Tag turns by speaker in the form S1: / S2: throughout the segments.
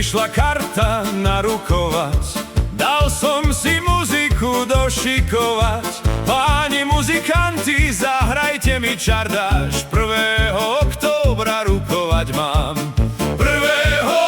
S1: prišla karta narukovať, dal som si muziku došikovať. Páni muzikanti, zahrajte mi čardáš, 1. októbra rukovať mám. 1.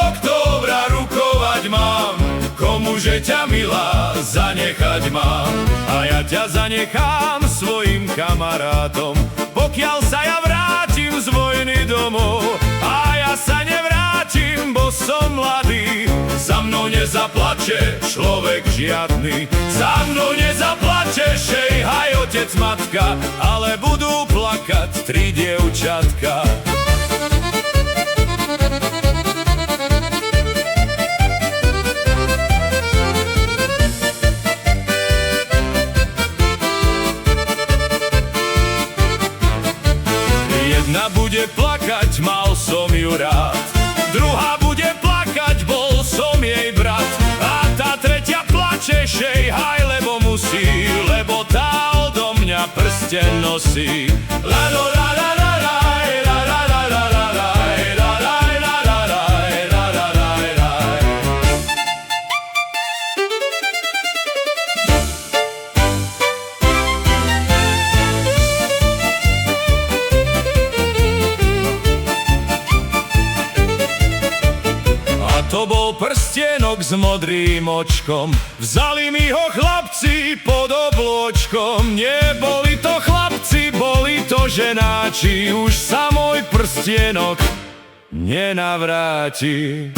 S1: októbra rukovať mám, komuže ťa milá zanechať mám. A ja ťa zanechám svojim kamarátom, pokiaľ sa ja vrátim z vojny domov. A ja sa nevrátim, bo som mladý, za mnou nezaplače človek žiadny. Za mnou nezaplače šejhaj otec matka, ale budú plakať 3 dievčatka. Jedna bude plakať, mal som ju rád, druhá bude plakať, bol som jej brat. A tá tretia plače, šejhaj, lebo musí, lebo tá odo mňa prsten nosí. La la la la la la la la la la la la la la la la la. To bol prstienok s modrým očkom, vzali mi ho chlapci pod oblôčkom. Neboli to chlapci, boli to ženáči, už sa môj prstienok nenavráti.